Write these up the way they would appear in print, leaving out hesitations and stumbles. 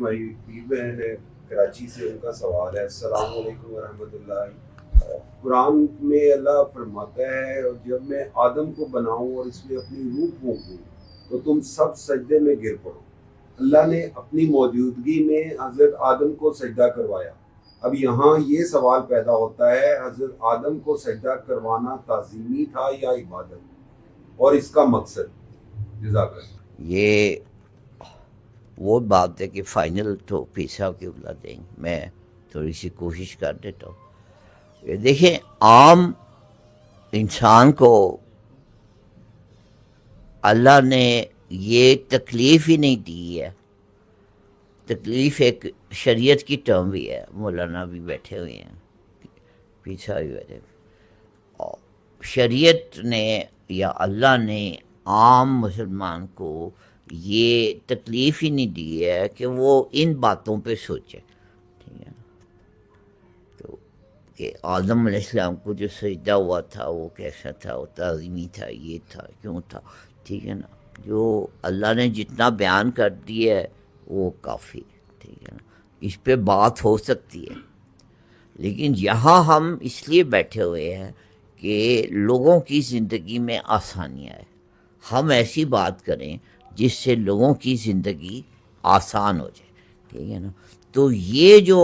ہماری پیر بہن ہے کراچی سے، ان کا سوال ہے۔ السلام علیکم ورحمۃ اللہ۔ قرآن میں اللہ فرماتا ہے اور جب میں آدم کو بناؤں اور اس میں اپنی روح پھونکوں تو تم سب سجدے میں گر پڑو۔ اللہ نے اپنی موجودگی میں حضرت آدم کو سجدہ کروایا۔ اب یہاں یہ سوال پیدا ہوتا ہے، حضرت آدم کو سجدہ کروانا تعظیمی تھا یا عبادت، اور اس کا مقصد؟ جزاک اللہ۔ یہ وہ بات ہے کہ فائنل تو پیسہ کی بلا دیں گے، میں تھوڑی سی کوشش کر دیتا ہوں۔ دیکھیں، عام انسان کو اللہ نے یہ تکلیف ہی نہیں دی ہے۔ تکلیف ایک شریعت کی ٹرم بھی ہے، مولانا بھی بیٹھے ہوئے ہیں، پیچھا بھی بیٹھے، شریعت نے یا اللہ نے عام مسلمان کو یہ تکلیف ہی نہیں دی ہے کہ وہ ان باتوں پہ سوچے، ٹھیک ہے نا؟ تو کہ آدم علیہ السلام کو جو سجدہ ہوا تھا وہ کیسا تھا، وہ تعظیمی تھا، یہ تھا، کیوں تھا، ٹھیک ہے نا؟ جو اللہ نے جتنا بیان کر دیا ہے وہ کافی، ٹھیک ہے نا؟ اس پہ بات ہو سکتی ہے، لیکن یہاں ہم اس لیے بیٹھے ہوئے ہیں کہ لوگوں کی زندگی میں آسانی آئے، ہم ایسی بات کریں جس سے لوگوں کی زندگی آسان ہو جائے، ٹھیک ہے نا؟ تو یہ جو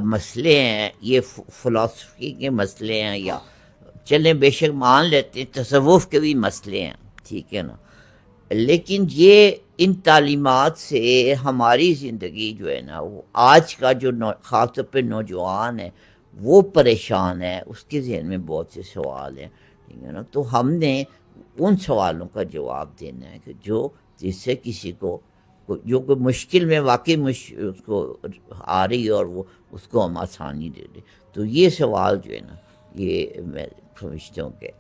مسئلے ہیں، یہ فلسفی کے مسئلے ہیں، یا چلیں بے شک مان لیتے ہیں تصوف کے بھی مسئلے ہیں، ٹھیک ہے نا؟ لیکن یہ ان تعلیمات سے ہماری زندگی جو ہے نا، وہ آج کا جو خاص طور پہ نوجوان ہے وہ پریشان ہے، اس کے ذہن میں بہت سے سوال ہیں، ٹھیک ہے نا؟ تو ہم نے ان سوالوں کا جواب دینا ہے کہ جو جس سے کسی کو جو کوئی مشکل میں واقعی اس کو آ رہی ہے اور وہ اس کو ہم آسانی دے دیں۔ تو یہ سوال جو ہے نا، یہ میں سمجھتا ہوں کہ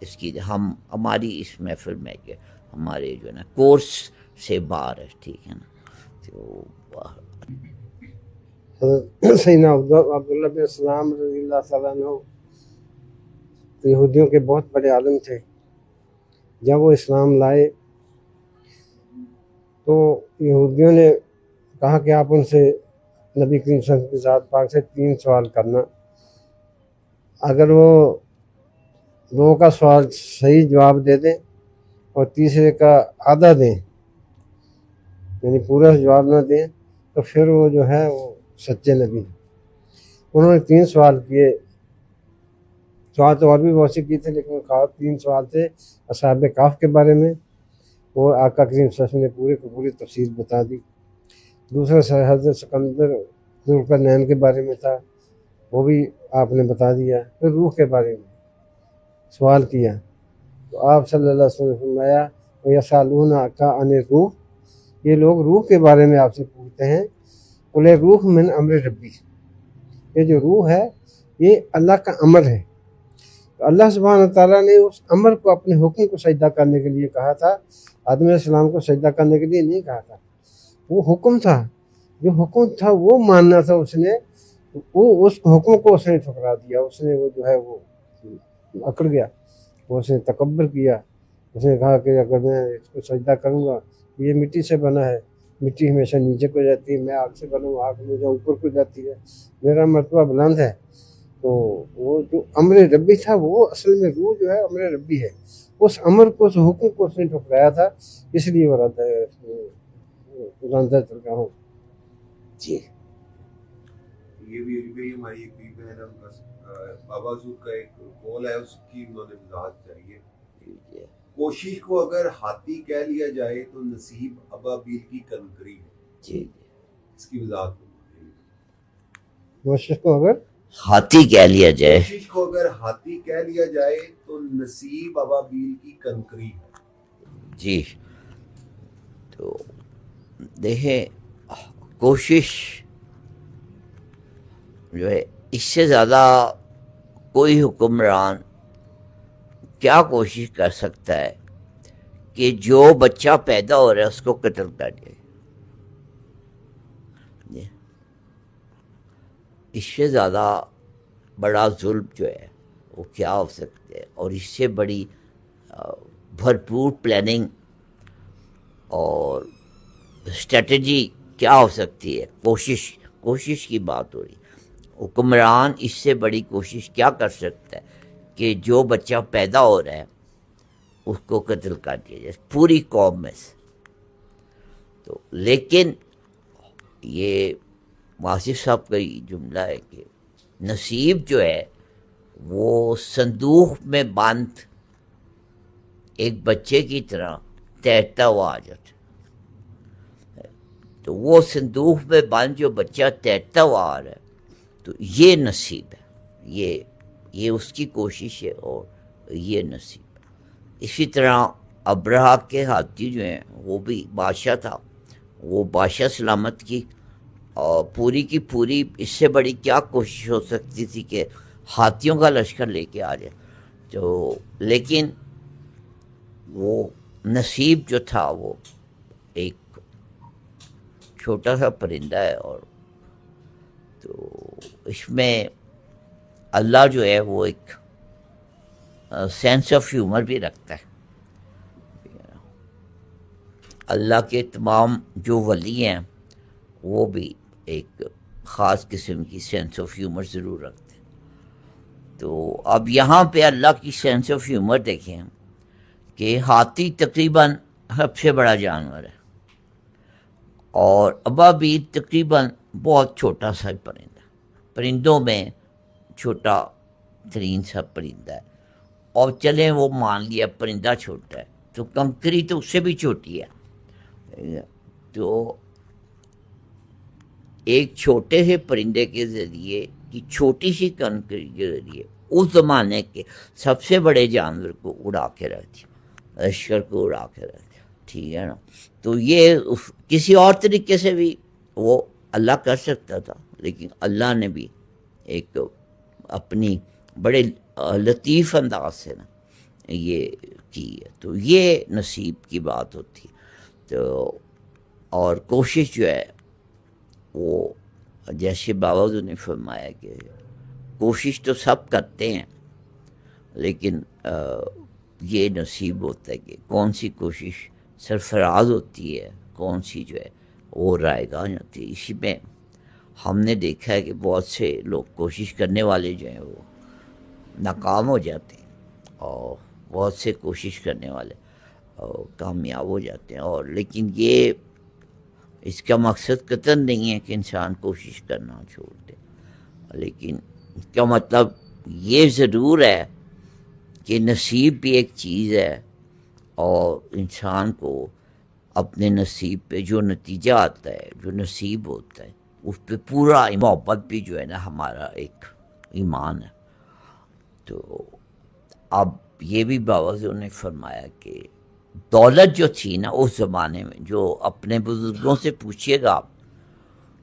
اس کی ہماری اس محفل میں کہ ہمارے جو ہے نا کورس سے باہر ہے، ٹھیک ہے نا؟ تو سیدنا عبداللہ بن سلام رضی اللہ تعالیٰ عنہ یہودیوں کے بہت بڑے عالم تھے۔ جب وہ اسلام لائے تو یہودیوں نے کہا کہ آپ ان سے نبی کریم صلی اللہ علیہ وسلم کی ذات پاک سے 3 سوال کرنا، اگر وہ 2 کا سوال صحیح جواب دے دیں اور تیسرے کا آدھا دیں، یعنی پورا جواب نہ دیں، تو پھر وہ جو ہے وہ سچے نبی ہیں۔ انہوں نے 3 سوال کیے، سوال تو اور بھی بہت سے کیے تھے، لیکن 3 سوال تھے اصحاب کہف کے بارے میں، وہ آقا کریم صلی اللہ علیہ وسلم نے پورے کو پوری تفصیل بتا دی۔ دوسرا حضرت سکندر ذوالقرنین کے بارے میں تھا، وہ بھی آپ نے بتا دیا۔ پھر روح کے بارے میں سوال کیا تو آپ صلی اللہ علیہ وسلم نے فرمایا وَيَسْأَلُونَكَ عَنِ الرُّوحِ، یہ لوگ روح کے بارے میں آپ سے پوچھتے ہیں، قُلِ الرُّوحُ مِنْ أَمْرِ رَبِّي، یہ جو روح ہے یہ اللہ کا امر ہے۔ تو اللہ سبحانہ تعالیٰ نے اس امر کو اپنے حکم کو سجدہ کرنے کے لیے کہا تھا، آدم علیہ السلام کو سجدہ کرنے کے لیے نہیں کہا تھا، وہ حکم تھا، جو حکم تھا وہ ماننا تھا اس نے، وہ اس حکم کو اس نے ٹھکرا دیا، اس نے وہ جو ہے وہ اکڑ گیا، وہ اس نے تکبر کیا، اس نے کہا کہ اگر میں اس کو سجدہ کروں گا، یہ مٹی سے بنا ہے، مٹی ہمیشہ نیچے کو جاتی ہے، میں آگ سے بنا ہوں، آگ ہمیشہ اوپر کو جاتی ہے، میرا مرتبہ بلند ہے۔ تو وہ جو امر ربی تھا وہ اصل میں روح جو ہے امر ربی ہے، اس امر کو، اس حکم کو اس نے ٹھکرایا تھا، اس لیے وہ رنزہ چل رہا ہوں۔ جی یہ بھی ہماری ایک بھی بہن بابا زور کا ایک قول ہے، اس کی انہوں نے وضاحت چاہیے۔ کوشش کو اگر ہاتھی کہہ لیا جائے تو نصیب ابابیل کی کنکری ہے، جی اس کی وضاحت۔ کوشش کو اگر ہاتھی کہہ لیا جائے، کوشش کو اگر ہاتھی کہہ لیا جائے تو نصیب ابابیل کی کنکری ہے۔ جی تو دیکھیں، کوشش جو ہے اس سے زیادہ کوئی حکمران کیا کوشش کر سکتا ہے کہ جو بچہ پیدا ہو رہا ہے اس کو قتل کر دے؟ اس سے زیادہ بڑا ظلم جو ہے وہ کیا ہو سکتا ہے؟ اور اس سے بڑی بھرپور پلاننگ اور اسٹریٹجی کیا ہو سکتی ہے؟ کوشش کی بات ہو رہی ہے۔ حکمران اس سے بڑی کوشش کیا کر سکتا ہے کہ جو بچہ پیدا ہو رہا ہے اس کو قتل کر دیا جائے پوری قوم میں سے۔ تو لیکن یہ واصف صاحب کا یہ جملہ ہے کہ نصیب جو ہے وہ صندوق میں بند ایک بچے کی طرح تیرتا ہوا آ جاتا ہے۔ تو وہ صندوق میں بند جو بچہ تیرتا ہوا آ رہا ہے تو یہ نصیب ہے، یہ اس کی کوشش ہے اور یہ نصیب ہے۔ اسی طرح ابرہہ کے ہاتھی جو ہیں وہ بھی بادشاہ تھا، وہ بادشاہ سلامت کی اور پوری کی پوری اس سے بڑی کیا کوشش ہو سکتی تھی کہ ہاتھیوں کا لشکر لے کے آ جائے۔ تو لیکن وہ نصیب جو تھا وہ ایک چھوٹا سا پرندہ ہے، اور تو اس میں اللہ جو ہے وہ ایک سینس آف ہیومر بھی رکھتا ہے۔ اللہ کے تمام جو ولی ہیں وہ بھی ایک خاص قسم کی سینس آف ہیومر ضرور رکھتے ہیں۔ تو اب یہاں پہ اللہ کی سینس آف ہیومر دیکھیں کہ ہاتھی تقریباً سب سے بڑا جانور ہے اور ابابیل تقریباً بہت چھوٹا سا پرندہ، پرندوں میں چھوٹا ترین سا پرندہ ہے۔ اور چلیں وہ مان لیا پرندہ چھوٹا ہے تو کنکری تو اس سے بھی چھوٹی ہے۔ تو ایک چھوٹے سے پرندے کے ذریعے کی چھوٹی سی کنکری کے ذریعے اس زمانے کے سب سے بڑے جانور کو اڑا کے رکھ دیا، لشکر کو اڑا کے رکھ دیا، ٹھیک ہے نا۔ تو یہ کسی اور طریقے سے بھی وہ اللہ کر سکتا تھا، لیکن اللہ نے بھی ایک اپنی بڑے لطیف انداز سے نا یہ کی ہے۔ تو یہ نصیب کی بات ہوتی ہے۔ تو اور کوشش جو ہے وہ جیسے بابا نے فرمایا کہ کوشش تو سب کرتے ہیں، لیکن یہ نصیب ہوتا ہے کہ کون سی کوشش سرفراز ہوتی ہے، کون سی جو ہے وہ رائگاں ہوتی ہے۔ اسی میں ہم نے دیکھا ہے کہ بہت سے لوگ کوشش کرنے والے جو ہیں وہ ناکام ہو جاتے ہیں اور بہت سے کوشش کرنے والے کامیاب ہو جاتے ہیں، اور لیکن یہ اس کا مقصد قطعاً نہیں ہے کہ انسان کوشش کرنا چھوڑ دے، لیکن اس کا مطلب یہ ضرور ہے کہ نصیب بھی ایک چیز ہے اور انسان کو اپنے نصیب پہ جو نتیجہ آتا ہے، جو نصیب ہوتا ہے، اس پہ پورا محبت بھی جو ہے نا ہمارا ایک ایمان ہے۔ تو اب یہ بھی باوض نے فرمایا کہ دولت جو تھی نا اس زمانے میں، جو اپنے بزرگوں سے پوچھیے گا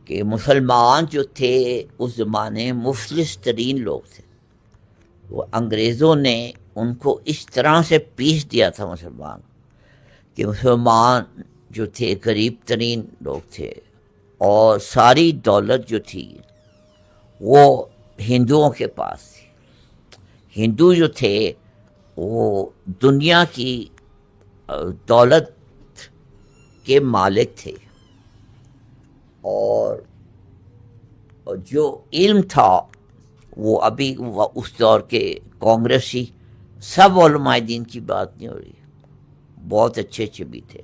کہ مسلمان جو تھے اس زمانے مفلس ترین لوگ تھے، وہ انگریزوں نے ان کو اس طرح سے پیس دیا تھا مسلمان کہ مسلمان جو تھے غریب ترین لوگ تھے، اور ساری دولت جو تھی وہ ہندوؤں کے پاس تھی۔ ہندو جو تھے وہ دنیا کی دولت کے مالک تھے، اور جو علم تھا وہ ابھی اس دور کے کانگریسی سب علماء دین کی بات نہیں ہو رہی، بہت اچھے اچھے بھی تھے،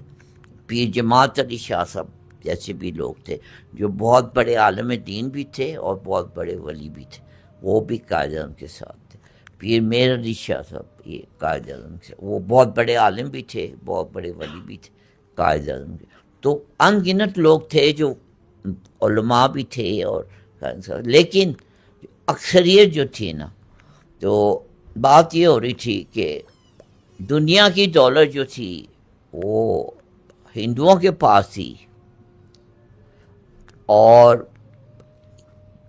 پیر جماعت علی شاہ صاحب جیسے بھی لوگ تھے جو بہت بڑے عالم دین بھی تھے اور بہت بڑے ولی بھی تھے، وہ بھی قائد اعظم کے ساتھ تھے۔ پیر میر علی شاہ صاحب یہ قائد اعظم سے، وہ بہت بڑے عالم بھی تھے، بہت بڑے ولی بھی تھے قائد اعظم کے۔ تو ان گنت لوگ تھے جو علماء بھی تھے، اور لیکن اکثریت جو تھی نا، تو بات یہ ہو رہی تھی کہ دنیا کی دولت جو تھی وہ ہندوؤں کے پاس تھی، اور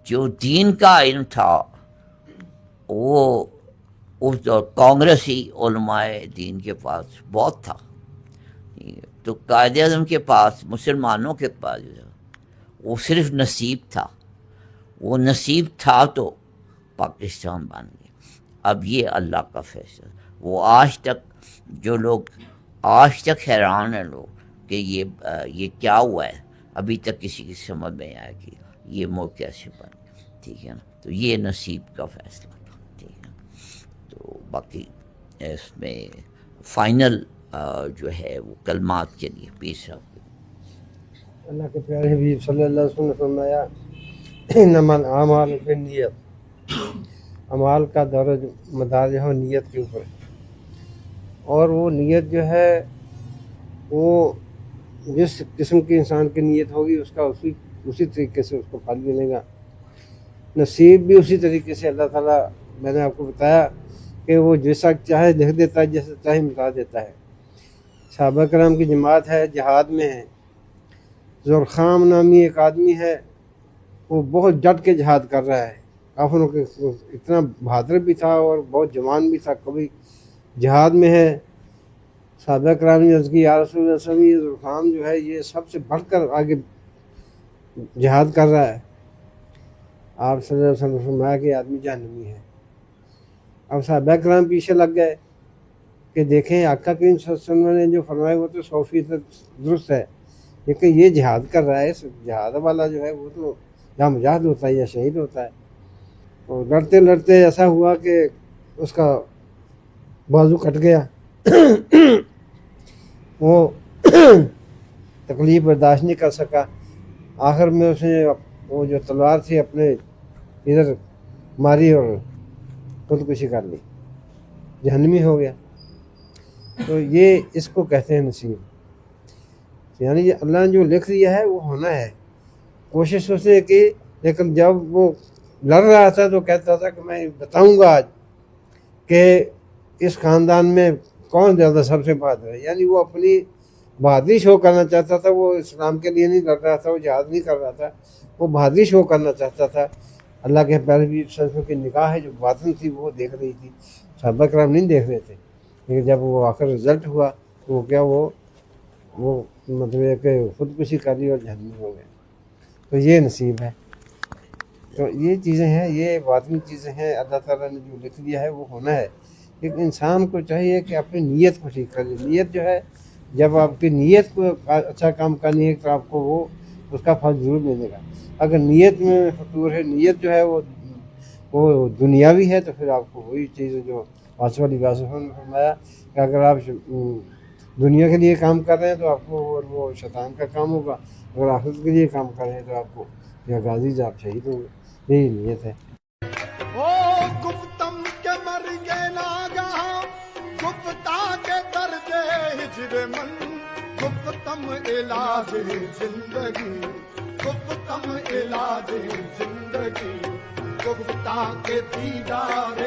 جو دین کا علم تھا وہ اس دور کانگریسی علماء دین کے پاس بہت تھا۔ تو قائد اعظم کے پاس، مسلمانوں کے پاس جو وہ صرف نصیب تھا، وہ نصیب تھا تو پاکستان بن گیا۔ اب یہ اللہ کا فیصلہ، وہ آج تک جو لوگ آج تک حیران ہیں لوگ کہ یہ کیا ہوا ہے، ابھی تک کسی کی سمجھ میں آیا کہ یہ موڑ کیسے بن، ٹھیک ہے نا. تو یہ نصیب کا فیصلہ تھا، ٹھیک ہے. تو باقی اس میں فائنل جو ہے وہ کلمات کے لیے پیش رکھ. اللہ کے پیارے حبیب صلی اللہ علیہ وسلم نے فرمایا انما الاعمال بالنیت، اعمال کا دور مدار جو ہے نیت کے اوپر ہے، اور وہ نیت جو ہے وہ جس قسم کی انسان کی نیت ہوگی اس کا اسی طریقے سے اس کو پھل ملے گا. نصیب بھی اسی طریقے سے اللہ تعالیٰ، میں نے آپ کو بتایا کہ وہ جیسا چاہے لکھ دیتا ہے، جیسا چاہے مٹا دیتا ہے. صحابہ کرام کی جماعت ہے، جہاد میں ہے. ذوالخام نامی ایک آدمی ہے، وہ بہت ڈٹ کے جہاد کر رہا ہے. کافروں کے اتنا بہادر بھی تھا اور بہت جوان بھی تھا، کبھی جہاد میں ہے. صحابہ کرام نے عرض کی یا رسول اللہ صلی اللہ علیہ وسلم، یہ ذوالخام جو ہے یہ سب سے بڑھ کر آگے جہاد کر رہا ہے. آپ صلی اللہ علیہ وسلم نے فرمایا کہ آدمی جہنمی ہے. اب صحابہ کرام پیچھے لگ گئے کہ دیکھیں آقا کریم صلی اللہ علیہ وسلم نے جو فرمایا وہ تو 100% درست ہے، لیکن یہ جہاد کر رہا ہے. جہاد والا جو ہے وہ تو یا مجاہد ہوتا ہے یا شہید ہوتا ہے. اور لڑتے لڑتے ایسا ہوا کہ اس کا بازو کٹ گیا. وہ تکلیف برداشت نہیں کر سکا. آخر میں اس نے وہ جو تلوار تھی اپنے ادھر ماری اور خودکشی کر لی، جہنمی ہو گیا. تو یہ اس کو کہتے ہیں نصیب. یعنی یہ اللہ نے جو لکھ دیا ہے وہ ہونا ہے. کوشش اس نے کی، لیکن جب وہ لڑ رہا تھا تو کہتا تھا کہ میں بتاؤں گا آج کہ اس خاندان میں کون زیادہ سب سے بہادر ہے. یعنی وہ اپنی بہادری شو کرنا چاہتا تھا. وہ اسلام کے لیے نہیں لڑ رہا تھا، وہ جہاد نہیں کر رہا تھا، وہ بہادری شو کرنا چاہتا تھا. اللہ کے پیارے حبیب صلی اللہ علیہ وسلم کی نگاہ جو باطن تھی وہ دیکھ رہی تھی، صحابہ کرام نہیں دیکھ رہے تھے. لیکن جب وہ آخر رزلٹ ہوا تو وہ کیا وہ مطلب ہے کہ خودکشی کر لی اور جہنمی ہو گئے. تو یہ نصیب ہے. تو یہ چیزیں ہیں، یہ باطنی چیزیں ہیں. اللہ تعالیٰ نے جو لکھ دیا ہے وہ ہونا ہے. لیکن انسان کو چاہیے کہ اپنی نیت کو ٹھیک کرے. نیت جو ہے، جب آپ کی نیت کو اچھا کام کرنی ہے تو آپ کو وہ اس کا پھل ضرور ملے گا. اگر نیت میں فطور ہے، نیت جو ہے وہ دنیاوی ہے، تو پھر آپ کو وہی چیز جو پانچ والی بات نے فرمایا کہ اگر آپ دنیا کے لیے کام کر رہے ہیں تو آپ کو وہ شیطان کا کام ہوگا. اگر آخرت کے لیے کام کر رہے ہیں تو آپ کو یا غازی آپ شہید ہوں گے. یہی نیت ہے. گفتم کے مر گئے ناگہاں، گفتہ کے درد ہجر من، گفتم علاج زندگی، گفتم علاج زندگی، گفتہ کے دیدار